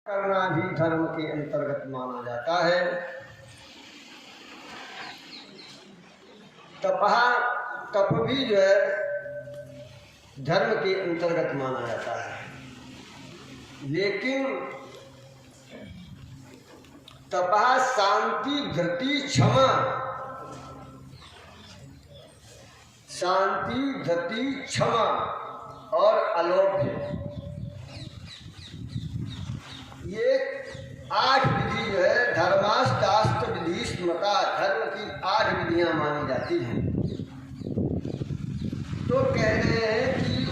करना भी धर्म के अंतर्गत माना जाता है। तप भी जो है धर्म के अंतर्गत माना जाता है, लेकिन तपः शांति धृति क्षमा, शांति धृति क्षमा और अलोभ्य, ये 8 विधि जो है धर्माष्टास्त्र विधि स्मृता, धर्म की 8 विधियां मानी जाती हैं। तो कह रहे हैं कि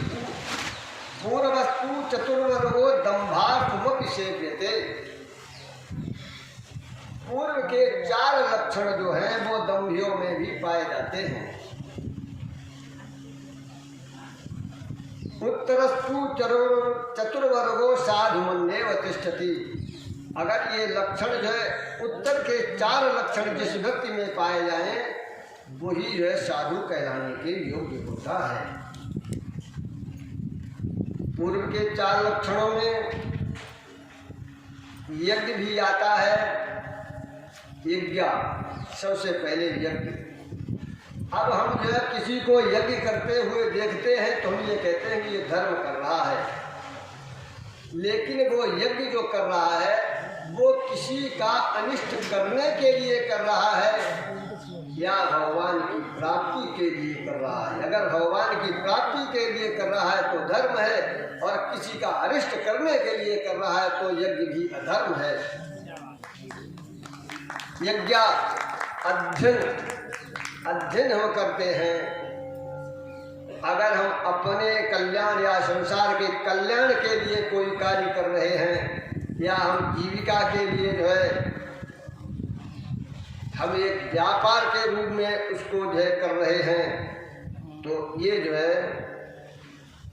पूर्वस्तु चतुर्वर्गो दंभार्थमुपि सेव्यते, पूर्व के 4 लक्षण जो हैं वो दंभियों में भी पाए जाते हैं। उत्तरस्तु चतुर्वर्गो साधुमन्येव तिष्ठति, अगर ये लक्षण जो है उत्तर के 4 लक्षण जिस व्यक्ति में पाए जाएं वही जो है साधु कहलाने के योग्य होता है। पूर्व के 4 लक्षणों में यज्ञ भी आता है, यज्ञ सबसे पहले यज्ञ। अब हम जो है किसी को यज्ञ करते हुए देखते हैं तो हम ये कहते हैं कि ये धर्म कर रहा है, लेकिन वो यज्ञ जो कर रहा है वो किसी का अनिष्ट करने के लिए कर रहा है या भगवान की प्राप्ति के लिए कर रहा है। अगर भगवान की प्राप्ति के लिए कर रहा है तो धर्म है, और किसी का अनिष्ट करने के लिए कर रहा है तो यज्ञ भी अधर्म है। यज्ञ अध्ययन हम करते हैं, अगर हम अपने कल्याण या संसार के कल्याण के लिए कोई कार्य कर रहे हैं या हम जीविका के लिए जो है हम एक व्यापार के रूप में उसको जो है कर रहे हैं, तो ये जो है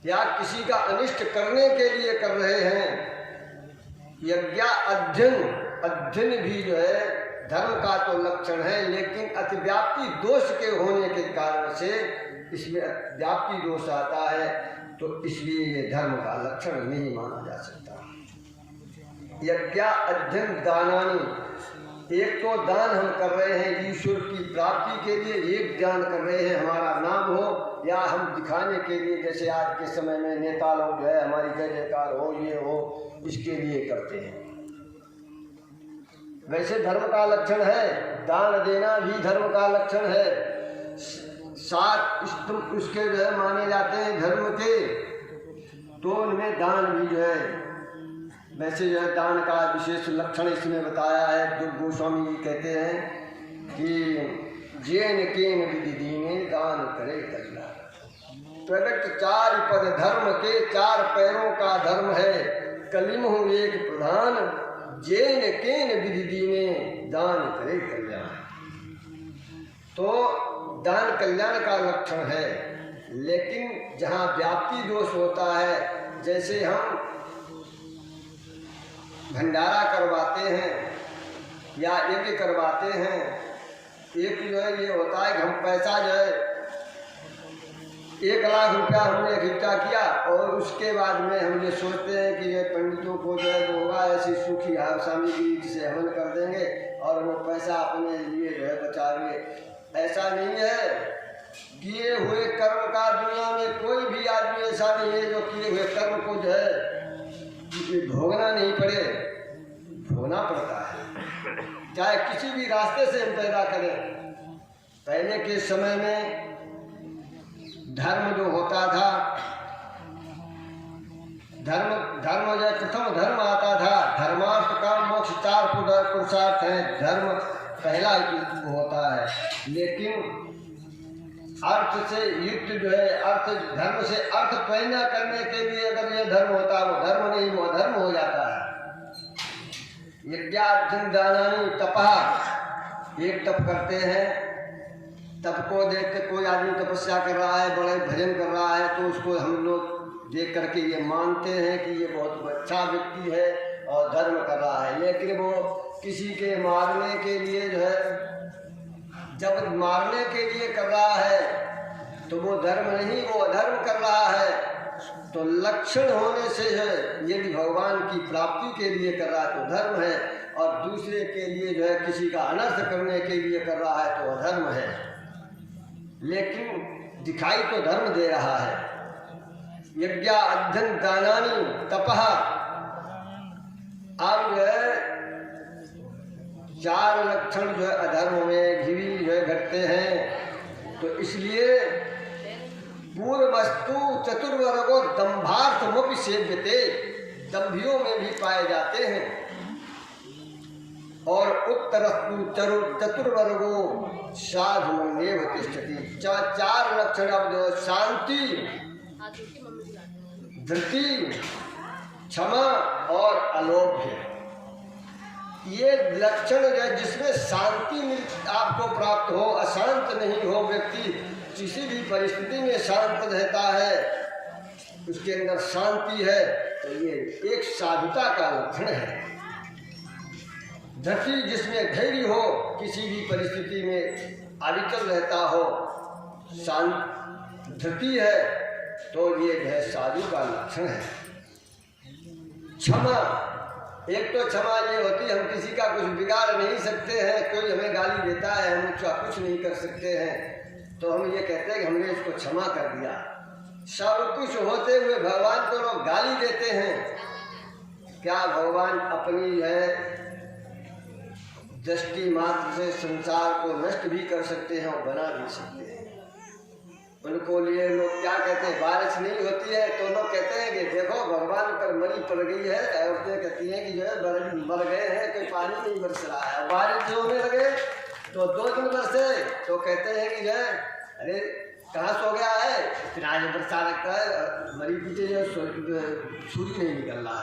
या किसी का अनिष्ट करने के लिए कर रहे हैं। यज्ञ अध्ययन भी जो है धर्म का तो लक्षण है, लेकिन अतिव्याप्ति दोष के होने के कारण से इसमें व्याप्ति दोष आता है, तो इसलिए ये धर्म का लक्षण नहीं माना जा सकता। यज्ञ अध्ययन दानानि, एक तो दान हम कर रहे हैं ईश्वर की प्राप्ति के लिए, एक दान कर रहे हैं हमारा नाम हो या हम दिखाने के लिए, जैसे आज के समय में नेता लोग जो है हमारी जय जयकार हो ये हो इसके लिए करते हैं। वैसे धर्म का लक्षण है, दान देना भी धर्म का लक्षण है। 7 स्तंभ उसके जो है माने जाते हैं धर्म के, तो उनमें दान भी जो है, वैसे जो है दान का विशेष लक्षण इसमें बताया है। दुर्ग गोस्वामी जी कहते हैं कि जेन केन विधि दीने दान करे कल्याण, प्रगट 4 पद धर्म के 4 पैरों का धर्म है, कलिमहु एक प्रधान, जेन केन विधि दीने दान करे कल्याण। तो दान कल्याण का लक्षण है, लेकिन जहाँ व्याप्ति दोष होता है, जैसे हम भंडारा करवाते हैं या यज्ञ करवाते हैं, एक जो है ये होता है कि हम पैसा जो है 1 लाख रुपया हमने इकट्ठा किया और उसके बाद में हम ये सोचते हैं कि ये पंडितों को जो है होगा ऐसी सूखी सामग्री से हवन कर देंगे और वो पैसा अपने लिए जो है बचाएंगे। ऐसा नहीं है। किए हुए कर्म का दुनिया में कोई भी आदमी ऐसा नहीं है जो किए हुए कर्म को जो है भोगना नहीं पड़े, भोगना पड़ता है, चाहे किसी भी रास्ते से हम पैदा करें। पहले के समय में धर्म जो होता था, धर्म जो प्रथम धर्म आता था, धर्मार्थ काम मोक्ष 4 पुरुषार्थ हैं, धर्म पहला होता है। लेकिन अर्थ से युक्त जो है धर्म से अर्थ पैदा करने के लिए अगर ये धर्म होता है, वो धर्म नहीं, वो अधर्म हो जाता है। यज्ञाध्ययन दानानि तपः, एक तप करते हैं, तप को देख के कोई आदमी तपस्या कर रहा है, बड़े भजन कर रहा है, तो उसको हम लोग देख करके ये मानते हैं कि ये बहुत अच्छा व्यक्ति है और धर्म कर रहा है। लेकिन वो किसी के मारने के लिए जो है, जब मारने के लिए कर रहा है तो वो धर्म नहीं, वो अधर्म कर रहा है। तो लक्षण होने से है, यदि भगवान की प्राप्ति के लिए कर रहा है तो धर्म है, और दूसरे के लिए जो है किसी का अनर्थ करने के लिए कर रहा है तो अधर्म है। लेकिन दिखाई तो धर्म दे रहा है। यज्ञ अध्ययन दानानि तपः, अब जो है 4 लक्षण जो है अधर्म में भी जो है घटते हैं। तो इसलिए पूर्वस्तु चतुर्वर्गो दंभार्थमपि सेव्यते, दंभियों में भी पाए जाते हैं। और उत्तरस्तु चतुर्वर्गो साधुमन्येव तिष्ठति। 4 लक्षण अब जो शांति, धृति, क्षमा और अलोभ्य, ये लक्षण जो है जिसमें शांति आपको प्राप्त हो, अशांत नहीं हो, व्यक्ति किसी भी परिस्थिति में शांत रहता है, उसके अंदर शांति है, तो ये एक साधुता का लक्षण है। धृति, जिसमें धैर्य हो, किसी भी परिस्थिति में अविचल रहता हो, शांत धृति है, तो ये है साधु का लक्षण है। क्षमा, एक तो क्षमा ये होती है हम किसी का कुछ बिगाड़ नहीं सकते हैं, कोई हमें गाली देता है हम उसका कुछ नहीं कर सकते हैं, तो हम ये कहते हैं कि हमने इसको क्षमा कर दिया। सब कुछ होते हुए भगवान को लोग गाली देते हैं, क्या भगवान अपनी है दृष्टि मात्र से संसार को नष्ट भी कर सकते हैं और बना भी सकते हैं? उनको लिए लोग क्या कहते हैं, बारिश नहीं होती है तो लोग कहते हैं कि देखो भगवान पर मरी पड़ गई है, औरतें कहती हैं कि जो है मर गए हैं, कोई पानी नहीं बरस रहा है। बारिश जो होने लगे तो 2 दिन बरसे तो कहते हैं कि जो है अरे कहाँ सो गया है, फिर आज बरसा रखता है, मरी पीछे जो सूर्य नहीं निकल रहा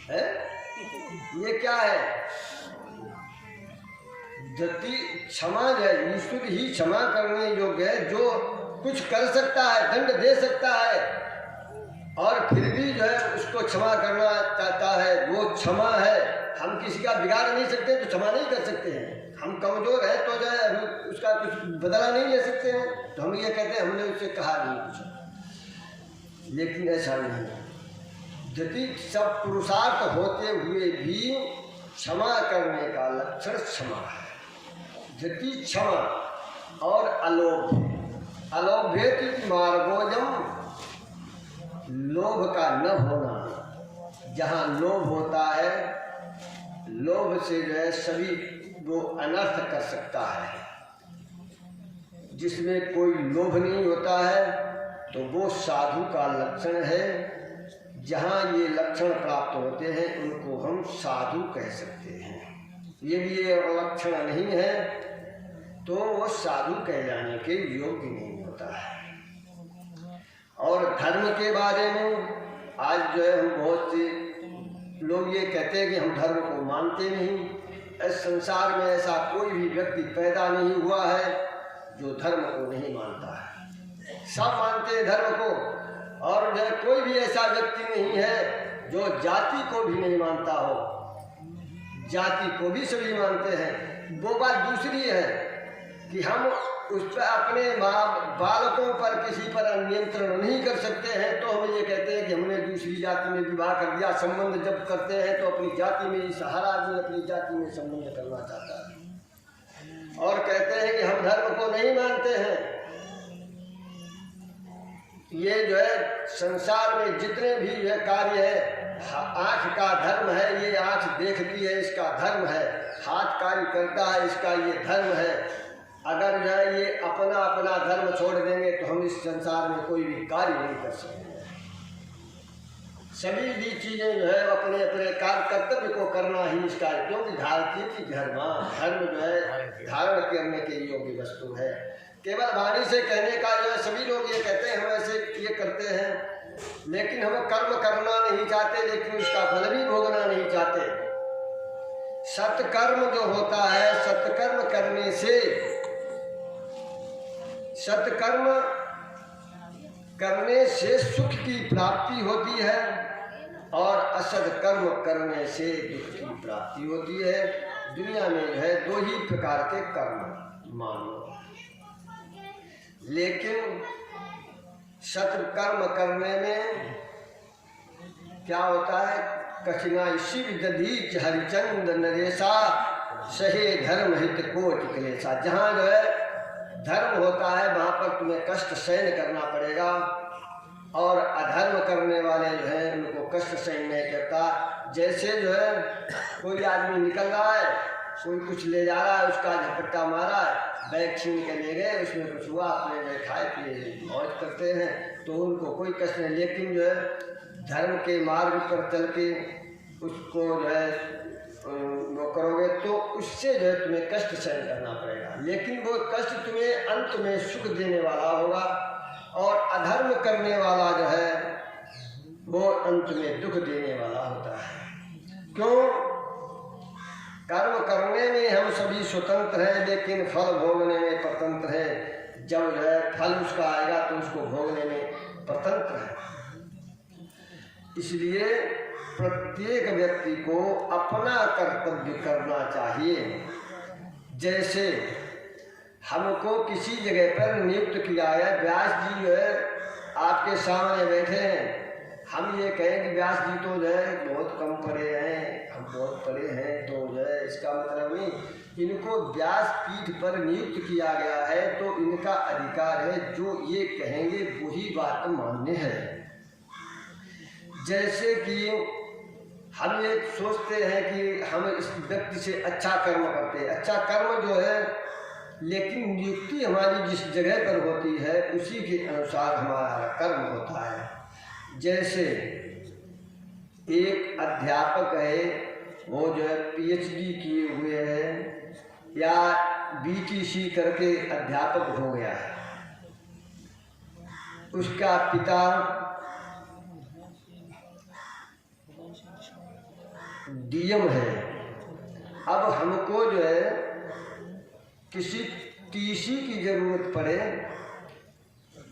है? ये क्या है? धृति, क्षमा जो है ईश्वर ही क्षमा करने योग्य है, जो कुछ कर सकता है, दंड दे सकता है और फिर भी जो है उसको क्षमा करना चाहता है, वो क्षमा है। हम किसी का बिगाड़ नहीं सकते तो क्षमा नहीं कर सकते हैं, हम कमजोर हैं तो जो है उसका कुछ बदला नहीं ले सकते हैं, तो हम ये कहते हैं हमने उससे कहा नहीं कुछ, लेकिन ऐसा नहीं है। यदि सब पुरुषार्थ होते हुए भी क्षमा करने का लक्षण क्षमा है। यदि क्षमा और अलोभ, अलोभेति मार्गोजम, लोभ का न होना। जहाँ लोभ होता है, लोभ से जो है सभी वो अनर्थ कर सकता है। जिसमें कोई लोभ नहीं होता है तो वो साधु का लक्षण है। जहाँ ये लक्षण प्राप्त होते हैं उनको हम साधु कह सकते हैं। यदि ये लक्षण नहीं है तो वो साधु कहलाने के योग्य नहीं होता है। और धर्म के बारे में आज जो है हम बहुत से लोग ये कहते हैं कि हम धर्म को मानते नहीं। इस संसार में ऐसा कोई भी व्यक्ति पैदा नहीं हुआ है जो धर्म को नहीं मानता है। सब मानते हैं धर्म को, और जो कोई भी ऐसा व्यक्ति नहीं है जो जाति को भी नहीं मानता हो। जाति को भी सभी मानते हैं। वो बात दूसरी है कि हम उस पर अपने बालकों पर किसी पर नियंत्रण नहीं कर सकते हैं, तो हम ये कहते हैं कि हमने दूसरी जाति में विवाह कर दिया। संबंध जब करते हैं तो अपनी जाति में ही, हर आदमी अपनी जाति में संबंध करना चाहता है और कहते हैं कि हम धर्म को नहीं मानते हैं। ये जो है संसार में जितने भी यह कार्य है, आँख का धर्म है, ये आँख देखती है इसका धर्म है, हाथ कार्य करता है इसका ये धर्म है। अगर जो है ये अपना अपना धर्म छोड़ देंगे तो हम इस संसार में कोई भी कार्य नहीं कर सकते। सभी भी चीज़ें जो है अपने अपने कार्य कर्तव्य को करना ही इसका, क्योंकि भारतीय की धर्म जो है धारण करने के योग्य वस्तु है। केवल वाणी से कहने का जो है सभी लोग ये कहते हैं हम ऐसे ये करते हैं, लेकिन हम कर्म करना नहीं चाहते, लेकिन उसका फल भी भोगना नहीं चाहते। सत्कर्म जो होता है, सत्कर्म करने से, सत्कर्म करने से सुख की प्राप्ति होती है और असद कर्म करने से दुख की प्राप्ति होती है। दुनिया में है 2 ही प्रकार के कर्म मानो, लेकिन शत्रु कर्म करने में क्या होता है? कठिनाई शिव दधीच हरिचंद नरेशा सहे धर्म हित कोट क्लेशा। जहाँ जो है धर्म होता है वहाँ पर तुम्हें कष्ट सहन करना पड़ेगा, और अधर्म करने वाले जो है उनको कष्ट सहन नहीं करता। जैसे जो है कोई आदमी निकल रहा है, कोई कुछ ले जा रहा है, उसका झपट्टा मारा है, बैग छीन के ले गए, उसमें कुछ हुआ, अपने जो खाए पिए मौज करते हैं तो उनको कोई कष्ट नहीं। लेकिन जो है धर्म के मार्ग पर चल के उसको जो है वो करोगे तो उससे जो है तुम्हें कष्ट सहन करना पड़ेगा, लेकिन वो कष्ट तुम्हें अंत में सुख देने वाला होगा। और अधर्म करने वाला जो है वो अंत में दुख देने वाला होता है। क्यों? कर्म करने में हम सभी स्वतंत्र हैं, लेकिन फल भोगने में स्वतंत्र हैं। जब जो है फल उसका आएगा तो उसको भोगने में स्वतंत्र है। इसलिए प्रत्येक व्यक्ति को अपना कर्तव्य करना चाहिए। जैसे हमको किसी जगह पर नियुक्त किया है, व्यास जी जो है आपके सामने बैठे हैं, हम ये कहें कि व्यास जी तो जो है बहुत कम पढ़े हैं, हम बहुत पढ़े हैं, तो जो है इसका मतलब नहीं, इनको व्यास पीठ पर नियुक्त किया गया है तो इनका अधिकार है, जो ये कहेंगे वही बात मान्य है। जैसे कि हम ये सोचते हैं कि हम इस व्यक्ति से अच्छा कर्म करते हैं, अच्छा कर्म जो है, लेकिन नियुक्ति हमारी जिस जगह पर होती है उसी के अनुसार हमारा कर्म होता है। जैसे एक अध्यापक है, वो जो है PhD किए हुए हैं या BTC करके अध्यापक हो गया है, उसका पिता DM है। अब हमको जो है किसी TC की जरूरत पड़े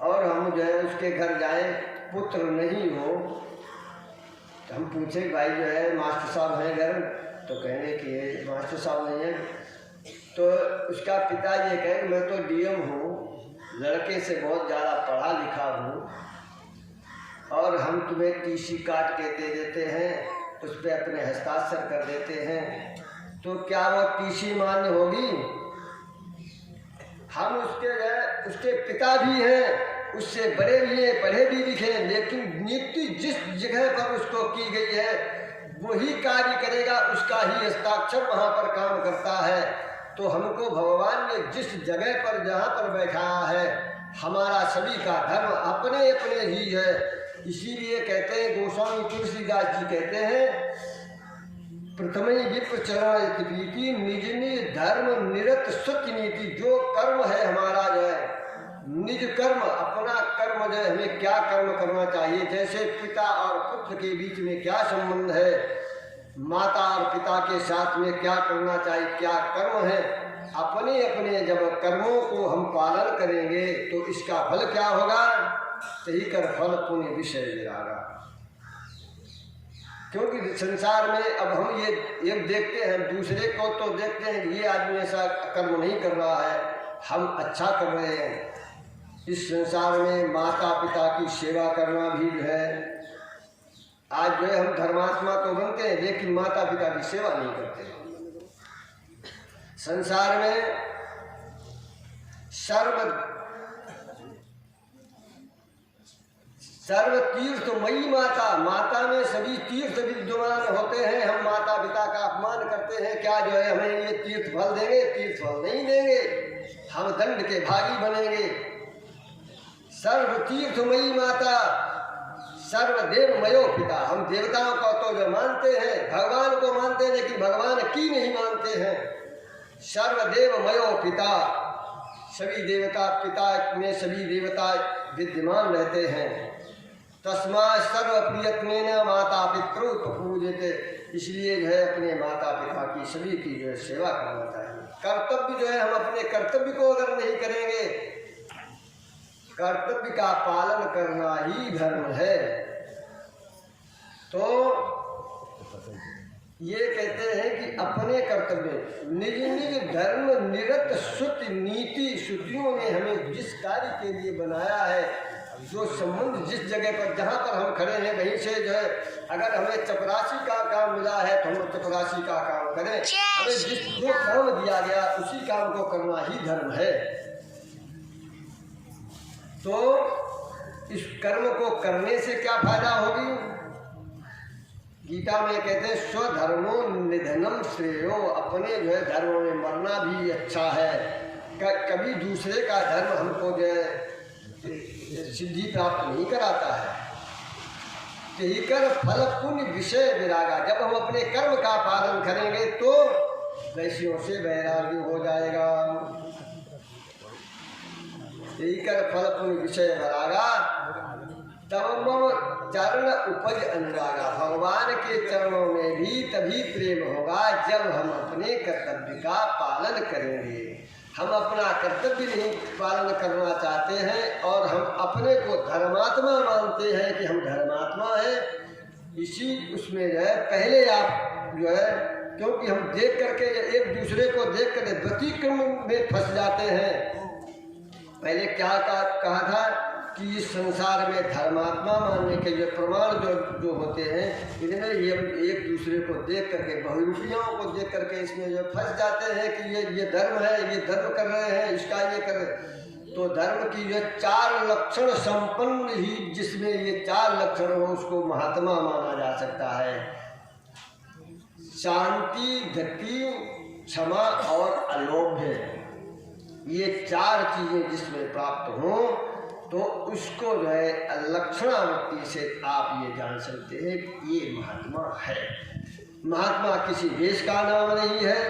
और हम जो है उसके घर जाए, पुत्र नहीं हो, तो हम पूछे भाई जो है मास्टर साहब हैं घर, तो कहेंगे कि मास्टर साहब नहीं है, तो उसका पिता ये कहे मैं तो DM हूँ, लड़के से बहुत ज़्यादा पढ़ा लिखा हूँ, और हम तुम्हें TC काट के दे देते हैं, उस पर अपने हस्ताक्षर कर देते हैं, तो क्या वो TC मान्य होगी? हम उसके पिता भी हैं, उससे बड़े भी हैं, पढ़े भी लिखे, लेकिन नियुक्ति जिस जगह पर उसको की गई है वही कार्य करेगा, उसका ही हस्ताक्षर वहाँ पर काम करता है। तो हमको भगवान ने जिस जगह पर जहाँ पर बैठाया है, हमारा सभी का धर्म अपने अपने ही है। इसीलिए कहते हैं, गोस्वामी तुलसीदास जी कहते हैं, प्रथमई विप्र चरण प्रीति निज निज धर्म निरत सत्य नीति। जो कर्म है हमारा जो है निज कर्म, अपना कर्म जो है, हमें क्या कर्म करना चाहिए, जैसे पिता और पुत्र के बीच में क्या संबंध है, माता और पिता के साथ में क्या करना चाहिए, क्या कर्म है, अपने अपने जब कर्मों को हम पालन करेंगे तो इसका फल क्या होगा? सही कर फल पुण्य विषय विरागा। क्योंकि संसार में अब हम ये एक देखते हैं, दूसरे को तो देखते हैं कि ये आदमी ऐसा कर्म नहीं कर रहा है, हम अच्छा कर रहे हैं। इस संसार में माता पिता की सेवा करना भी जो है, आज जो है हम धर्मात्मा तो बनते हैं लेकिन माता पिता की सेवा नहीं करते। संसार में सर्व तीर्थमयी माता, माता में सभी तीर्थ विद्यमान होते हैं। हम माता पिता का अपमान करते हैं, क्या जो है हमें ये तीर्थ फल देंगे? तीर्थ फल नहीं देंगे, हम दंड के भागी बनेंगे। सर्व तीर्थमयी माता, सर्वदेवमयो पिता। हम देवताओं को तो जो मानते हैं, भगवान को मानते हैं, लेकिन भगवान की नहीं मानते हैं। सर्वदेवमयो पिता, सभी देवता पिता में सभी देवता विद्यमान रहते हैं। तस्मात् सर्वप्रियत्वेन माता पितृ पूज्यते। इसलिए जो है अपने माता पिता की सभी की जो है सेवा करना चाहिए। कर्तव्य जो है, हम अपने कर्तव्य को अगर नहीं करेंगे, कर्तव्य का पालन करना ही धर्म है। तो ये कहते हैं कि अपने कर्तव्य निज निज धर्म निरत श्रुति नीति। श्रुतियों ने हमें जिस कार्य के लिए बनाया है जो संबंध जिस जगह पर जहाँ पर हम खड़े हैं वहीं से जो है, अगर हमें चपरासी का काम मिला है तो हम चपरासी का काम करें। हमें जो काम दिया गया उसी काम को करना ही धर्म है। तो इस कर्म को करने से क्या फायदा होगी? गीता में कहते हैं स्वधर्मो निधनम श्रेयो, अपने जो है धर्म में मरना भी अच्छा है। कभी दूसरे का धर्म हमको जो है सिद्धि प्राप्त नहीं कराता है। यही कर फल पुण्य विषय विरागा, जब हम अपने कर्म का पालन करेंगे तो वैश्यों से वैराग्य हो जाएगा। यही कर फल पुण्य विषय विरागा, तब चरण उपज अनुरागा, भगवान के चरणों में भी तभी प्रेम होगा जब हम अपने कर्तव्य का पालन करेंगे। हम अपना कर्तव्य नहीं पालन करना चाहते हैं और हम अपने को धर्मात्मा मानते हैं कि हम धर्मात्मा हैं। इसी उसमें जो है पहले आप जो है, क्योंकि हम देख करके एक दूसरे को देख कर व्यतिक्रम में फंस जाते हैं। पहले क्या कहा था कि इस संसार में धर्मात्मा मानने के जो प्रमाण जो होते हैं, इनमें ये एक दूसरे को देख करके, बहुरूपियों को देख करके इसमें जो फंस जाते हैं कि ये धर्म है, ये धर्म कर रहे हैं, इसका ये कर रहे। तो धर्म की जो 4 लक्षण संपन्न ही, जिसमें ये 4 लक्षण हो उसको महात्मा माना जा सकता है। शांति, धृति, क्षमा और अलोभ्य, ये 4 चीजें जिसमें प्राप्त हों तो उसको जो है लक्षणावृत्ति से आप ये जान सकते हैं कि ये महात्मा है। महात्मा किसी देश का नाम नहीं है,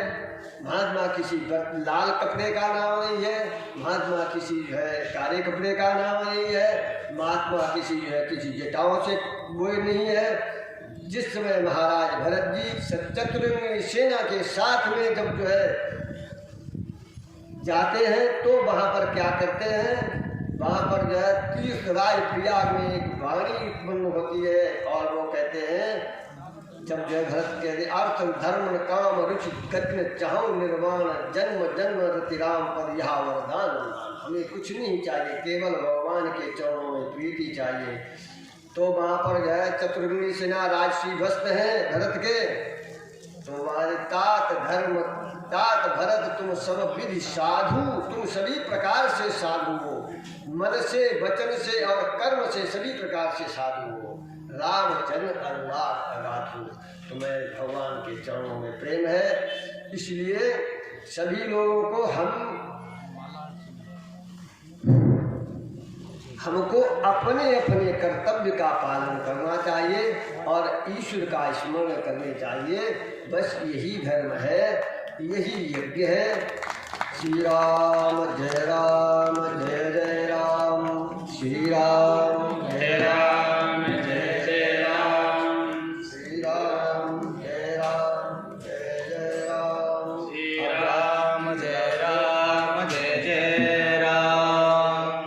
महात्मा किसी लाल कपड़े का नाम नहीं है, महात्मा किसी जो है काले कपड़े का नाम नहीं है, महात्मा किसी जो है किसी जटाओं से वो नहीं है। जिस समय महाराज भरत जी चतुरंगी सेना के साथ में जब जो है जाते हैं तो वहाँ पर क्या करते हैं, वहाँ पर जो है तीर्थराज प्रयाग में एक वाणी उत्पन्न होती है और वो कहते हैं, जब जो है भरत कहते अर्थ धर्म काम रुचि गति चाहो निर्वाण जन्म जन्म रतिराम पर यह वरदान, हमें कुछ नहीं चाहिए, केवल भगवान के चरणों में प्रीति चाहिए। तो वहाँ पर जो है चतुर्ग्नी सेना राजसी भस्त हैं भरत के, तो हमारे तात धर्म तात भरत तुम सब विधि साधु, तुम सभी प्रकार से साधु हो, मन से वचन से और कर्म से सभी प्रकार से साधु हो। रामचंद्र अनुराग अगाधु, तुम्हें भगवान के चरणों में प्रेम है। इसलिए सभी लोगों को हमको अपने अपने कर्तव्य का पालन करना चाहिए और ईश्वर का स्मरण करने चाहिए। बस यही धर्म है, यही यज्ञ है। श्री राम जय